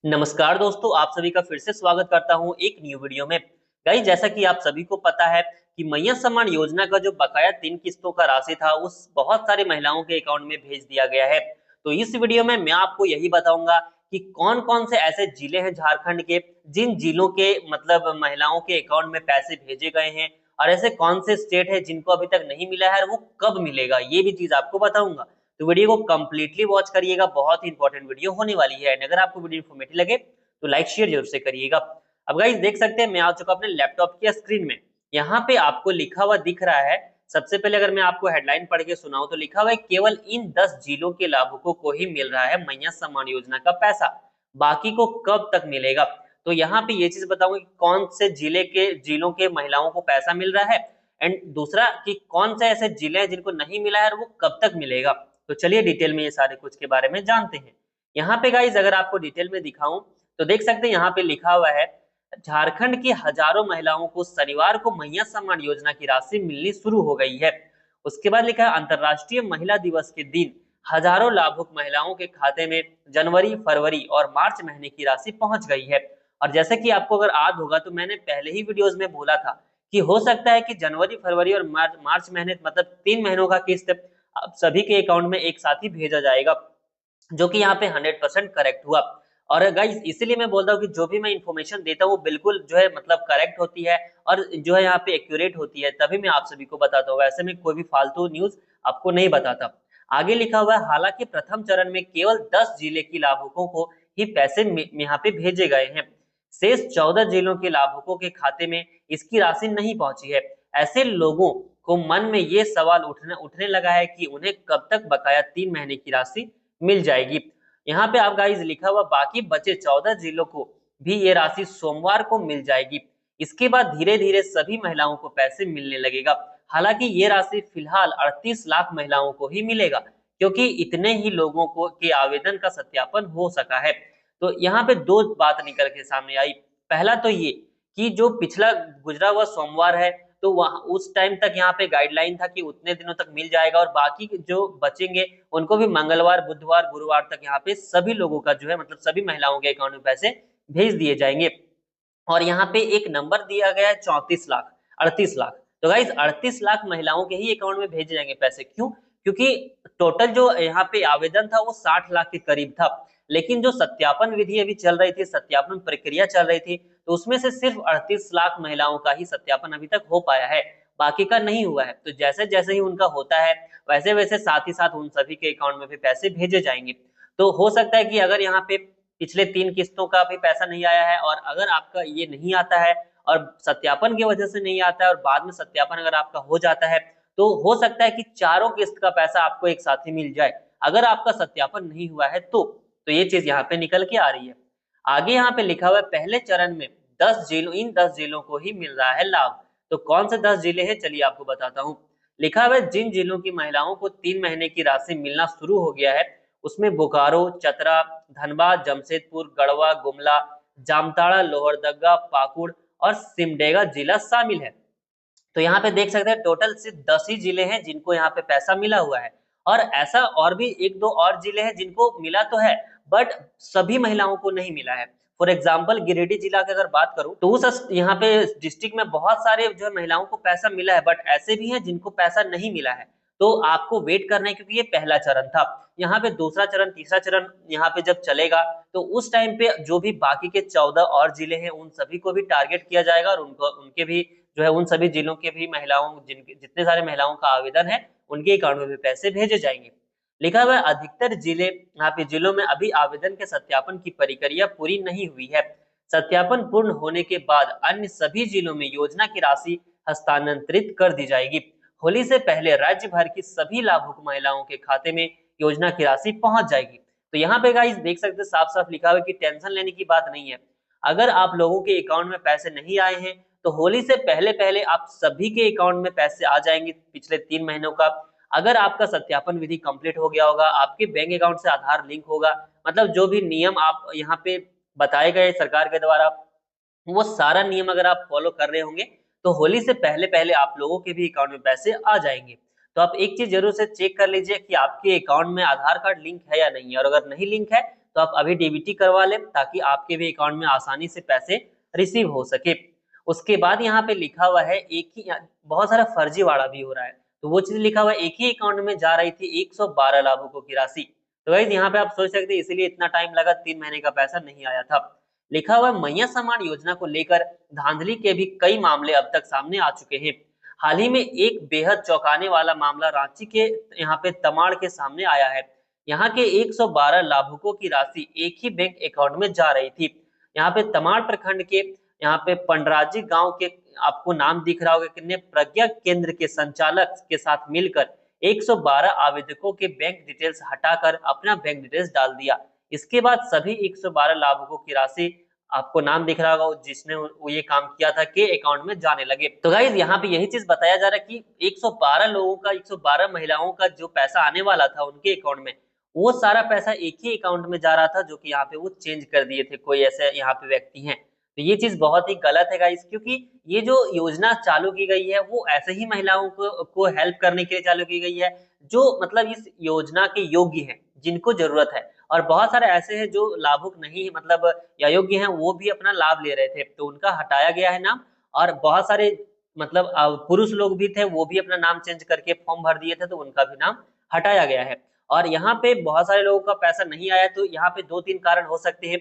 नमस्कार दोस्तों, आप सभी का फिर से स्वागत करता हूं एक न्यू वीडियो में। गाइस, जैसा कि आप सभी को पता है कि मैया सम्मान योजना का जो बकाया 3 किस्तों का राशि था, उस बहुत सारी महिलाओं के अकाउंट में भेज दिया गया है। तो इस वीडियो में मैं आपको यही बताऊंगा कि कौन-कौन से ऐसे जिले हैं झारखंड के, जिन जिलों के मतलब महिलाओं के अकाउंट में पैसे भेजे गए हैं और ऐसे कौन से स्टेट है जिनको अभी तक नहीं मिला है और वो कब मिलेगा, ये भी चीज़ आपको बताऊंगा। तो वीडियो को कंप्लीटली वॉच करिएगा, बहुत ही इंपॉर्टेंट वीडियो होने वाली है। अगर आपको वीडियो इन्फॉर्मेटिव लगे तो लाइक शेयर जरूर से करिएगा। अब गाइस देख सकते हैं, मैं आ चुका अपने लैपटॉप की स्क्रीन में। यहाँ पे आपको लिखा हुआ दिख रहा है। सबसे पहले अगर मैं आपको हेडलाइन पढ़ के सुनाऊं तो लिखा हुआ है केवल इन 10 जिलों के लाभुकों को ही मिल रहा है मैया सम्मान योजना का पैसा, बाकी को कब तक मिलेगा। तो यहाँ पे ये चीज बताऊंगा कि कौन से जिलों के महिलाओं को पैसा मिल रहा है, एंड दूसरा कि कौन से ऐसे जिले हैं जिनको नहीं मिला है और वो कब तक मिलेगा। तो चलिए डिटेल में ये सारे कुछ के बारे में जानते हैं। यहाँ पे गाइज अगर आपको डिटेल में दिखाऊं तो देख सकते हैं, यहाँ पे लिखा हुआ है झारखंड की हजारों महिलाओं को शनिवार को मैया सम्मान योजना की राशि मिलनी शुरू हो गई है। उसके बाद लिखा है अंतर्राष्ट्रीय महिला दिवस के दिन हजारों लाभुक महिलाओं के खाते में जनवरी, फरवरी और मार्च महीने की राशि पहुंच गई है। और जैसे कि आपको अगर याद होगा तो मैंने पहले ही वीडियोस में बोला था कि हो सकता है कि जनवरी, फरवरी और मार्च महीने मतलब 3 महीनों का किस्त अब सभी के अकाउंट में एक साथ ही भेजा जाएगा, जो कि यहाँ पे 100% करेक्ट हुआ। और गाइस इसीलिए मैं बोल रहा हूँ कि जो भी मैं इन्फॉर्मेशन देता हूँ वो बिल्कुल जो है मतलब करेक्ट होती है और जो है यहाँ पे एक्यूरेट होती है, तभी मैं आप सभी को बताता हूँ। ऐसे में कोई भी फालतू न्यूज आपको नहीं बताता। आगे लिखा हुआ है हालांकि प्रथम चरण में केवल 10 जिले के लाभुकों को ही पैसे यहाँ पे भेजे गए हैं। शेष 14 जिलों के लाभुकों के खाते में इसकी राशि नहीं पहुंची है। ऐसे लोगों को मन में ये सवाल उठने उठने लगा है कि उन्हें कब तक बकाया 3 महीने की राशि मिल जाएगी। यहाँ पे आप गाइस लिखा हुआ बाकी बचे 14 जिलों को भी ये राशि सोमवार को मिल जाएगी। इसके बाद धीरे धीरे सभी महिलाओं को पैसे मिलने लगेगा। हालांकि ये राशि फिलहाल 38 लाख महिलाओं को ही मिलेगा, क्योंकि इतने ही लोगों को के आवेदन का सत्यापन हो सका है। तो यहाँ पे दो बात निकल के सामने आई। पहला तो ये कि जो पिछला गुजरा हुआ सोमवार है, तो वहां उस टाइम तक यहाँ पे गाइडलाइन था कि उतने दिनों तक मिल जाएगा और बाकी जो बचेंगे उनको भी मंगलवार, बुधवार, गुरुवार तक यहाँ पे सभी लोगों का जो है मतलब सभी महिलाओं के अकाउंट में पैसे भेज दिए जाएंगे। और यहाँ पे एक नंबर दिया गया है 34 लाख, 38 लाख। तो गाइज 38 लाख महिलाओं के ही अकाउंट में भेजे जाएंगे पैसे। क्यों? क्योंकि टोटल जो यहाँ पे आवेदन था वो 60 लाख के करीब था, लेकिन जो सत्यापन विधि अभी चल रही थी, सत्यापन प्रक्रिया चल रही थी, तो उसमें से सिर्फ 38 लाख महिलाओं का ही सत्यापन अभी तक हो पाया है, बाकी का नहीं हुआ है। तो जैसे जैसे ही उनका होता है वैसे वैसे साथ ही साथ उन सभी के अकाउंट में भी पैसे भेजे जाएंगे। तो हो सकता है कि अगर यहाँ पे पिछले 3 किस्तों का भी पैसा नहीं आया है और अगर आपका ये नहीं आता है और सत्यापन की वजह से नहीं आता है और बाद में सत्यापन अगर आपका हो जाता है, तो हो सकता है कि चारों किस्त का पैसा आपको एक साथ ही मिल जाए। अगर आपका सत्यापन नहीं हुआ है तो ये चीज यहाँ पे निकल के आ रही है। आगे यहाँ पे लिखा हुआ है पहले चरण में 10 जिलों को ही मिल रहा है लाभ। तो कौन से 10 जिले हैं, चलिए आपको बताता हूँ। लिखा हुआ है जिन जिलों की महिलाओं को 3 महीने की राशि मिलना शुरू हो गया है उसमें बोकारो, चतरा, धनबाद, जमशेदपुर, गढ़वा, गुमला, जामताड़ा, लोहरदगा, पाकुड़ और सिमडेगा जिला शामिल है। तो यहाँ पे देख सकते हैं टोटल सिर्फ 10 ही जिले हैं जिनको यहाँ पे पैसा मिला हुआ है। और ऐसा और भी एक दो और जिले हैं जिनको मिला तो है, बट सभी महिलाओं को नहीं मिला है। फॉर एग्जाम्पल गिरिडीह जिला की अगर बात करूं तो उस यहाँ पे डिस्ट्रिक्ट में बहुत सारे जो है महिलाओं को पैसा मिला है, बट ऐसे भी हैं जिनको पैसा नहीं मिला है। तो आपको वेट करना है, क्योंकि ये पहला चरण था। यहाँ पे दूसरा चरण, तीसरा चरण यहाँ पे जब चलेगा तो उस टाइम पे जो भी बाकी के 14 और जिले हैं उन सभी को भी टारगेट किया जाएगा और उनको उनके भी जो है उन सभी जिलों के भी महिलाओं जिनके जितने सारे महिलाओं का आवेदन है उनके अकाउंट में भी पैसे भेजे जाएंगे। लिखा हुआ है अधिकतर जिले यहाँ पे जिलों में अभी आवेदन के सत्यापन की प्रक्रिया पूरी नहीं हुई है। सत्यापन पूर्ण होने के बाद अन्य सभी जिलों में योजना की राशि हस्तांतरित कर दी जाएगी। होली से पहले राज्य भर की सभी लाभुक महिलाओं के खाते में योजना की राशि पहुंच जाएगी। तो यहाँ पे गाइस देख सकते हैं साफ साफ लिखा हुआ है कि टेंशन लेने की बात नहीं है। अगर आप लोगों के अकाउंट में पैसे नहीं आए हैं तो होली से पहले पहले आप सभी के अकाउंट में पैसे आ जाएंगे पिछले 3 महीनों का। अगर आपका सत्यापन विधि कंप्लीट हो गया होगा, आपके बैंक अकाउंट से आधार लिंक होगा, मतलब जो भी नियम आप यहाँ पे बताए गए सरकार के द्वारा वो सारा नियम अगर आप फॉलो कर रहे होंगे तो होली से पहले पहले आप लोगों के भी अकाउंट में पैसे आ जाएंगे। तो आप एक चीज जरूर से चेक कर लीजिए कि आपके अकाउंट में आधार कार्ड लिंक है या नहीं है, और अगर नहीं लिंक है तो आप अभी डीबीटी करवा लें ताकि आपके भी अकाउंट में आसानी से पैसे रिसीव हो सके। उसके बाद यहाँ पे लिखा हुआ है एक ही, बहुत सारा फर्जीवाड़ा भी हो रहा है, तो वो चीज लिखा हुआ है एक ही अकाउंट में जा रही थी 112 लाभुकों की राशि। तो गाइस यहाँ पे आप सोच सकते हैं इसीलिए इतना टाइम लगा, 3 महीने का पैसा नहीं आया था। लिखा हुआ है मैया सम्मान योजना को लेकर धांधली के भी कई मामले अब तक सामने आ चुके हैं। हाल ही में एक बेहद चौंकाने वाला मामला रांची के यहाँ पे तमाड़ के सामने आया है। यहाँ के 112 लाभुकों की राशि एक ही बैंक अकाउंट में जा रही थी। यहाँ पे तमाड़ प्रखंड के यहाँ पे पंडराजी गांव के, आपको नाम दिख रहा होगा, कितने प्रज्ञा केंद्र के संचालक के साथ मिलकर 112 आवेदकों के बैंक डिटेल्स हटाकर अपना बैंक डिटेल्स डाल दिया। इसके बाद सभी 112 लाभुकों की राशि, आपको नाम दिख रहा होगा जिसने वो ये काम किया था, के अकाउंट में जाने लगे। तो गाइस यहाँ पे यही चीज बताया जा रहा है कि 112 लोगों का, 112 महिलाओं का जो पैसा आने वाला था उनके अकाउंट में, वो सारा पैसा एक ही अकाउंट में जा रहा था, जो कि यहाँ पे वो चेंज कर दिए थे कोई ऐसे यहाँ पे व्यक्ति हैं। तो ये चीज बहुत ही गलत है गाइस, क्योंकि ये जो योजना चालू की गई है वो ऐसे ही महिलाओं को हेल्प करने के लिए चालू की गई है जो मतलब इस योजना के योग्य हैं, जिनको जरूरत है। और बहुत सारे ऐसे हैं जो लाभुक नहीं, मतलब अयोग्य हैं, वो भी अपना लाभ ले रहे थे, तो उनका हटाया गया है नाम। और बहुत सारे मतलब पुरुष लोग भी थे, वो भी अपना नाम चेंज करके फॉर्म भर दिए थे, तो उनका भी नाम हटाया गया है। और यहाँ पे बहुत सारे लोगों का पैसा नहीं आया, तो यहाँ पे 2-3 कारण हो सकते हैं।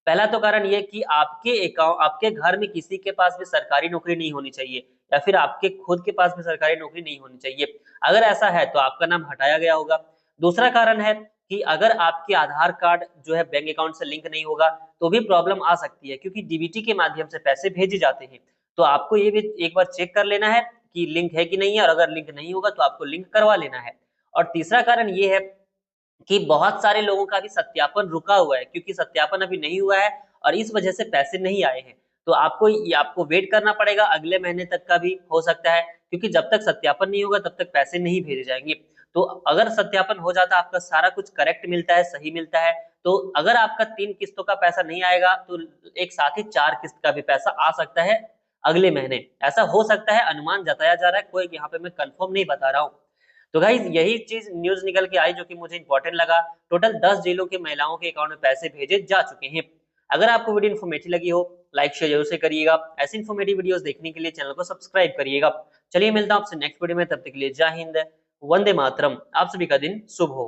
पहला तो कारण ये कि आपके अकाउंट, आपके घर में किसी के पास भी सरकारी नौकरी नहीं होनी चाहिए, या फिर आपके खुद के पास भी सरकारी नौकरी नहीं होनी चाहिए। अगर ऐसा है तो आपका नाम हटाया गया होगा। दूसरा कारण है कि अगर आपके आधार कार्ड जो है बैंक अकाउंट से लिंक नहीं होगा तो भी प्रॉब्लम आ सकती है, क्योंकि डीबीटी के माध्यम से पैसे भेजे जाते हैं। तो आपको ये भी एक बार चेक कर लेना है कि लिंक है कि नहीं है, और अगर लिंक नहीं होगा तो आपको लिंक करवा लेना है। और तीसरा कारण ये है कि बहुत सारे लोगों का भी सत्यापन रुका हुआ है, क्योंकि सत्यापन अभी नहीं हुआ है और इस वजह से पैसे नहीं आए हैं। तो आपको वेट करना पड़ेगा, अगले महीने तक का भी हो सकता है, क्योंकि जब तक सत्यापन नहीं होगा तब तक पैसे नहीं भेजे जाएंगे। तो अगर सत्यापन हो जाता है, आपका सारा कुछ करेक्ट मिलता है, सही मिलता है, तो अगर आपका 3 किस्तों का पैसा नहीं आएगा तो एक साथ ही 4 किस्त का भी पैसा आ सकता है अगले महीने। ऐसा हो सकता है, अनुमान जताया जा रहा है, कोई यहाँ पे मैं कंफर्म नहीं बता रहा हूँ। तो गाइज यही चीज न्यूज निकल के आई जो कि मुझे इंपॉर्टेंट लगा। टोटल 10 जिलों के महिलाओं के अकाउंट में पैसे भेजे जा चुके हैं। अगर आपको वीडियो इन्फॉर्मेटिव लगी हो, लाइक शेयर जरूर से करिएगा। ऐसी इन्फॉर्मेटिव वीडियोस देखने के लिए चैनल को सब्सक्राइब करिएगा। चलिए मिलता हूं आपसे नेक्स्ट वीडियो में, तब तक के लिए जय हिंद, वंदे मातरम। आप सभी का दिन शुभ हो।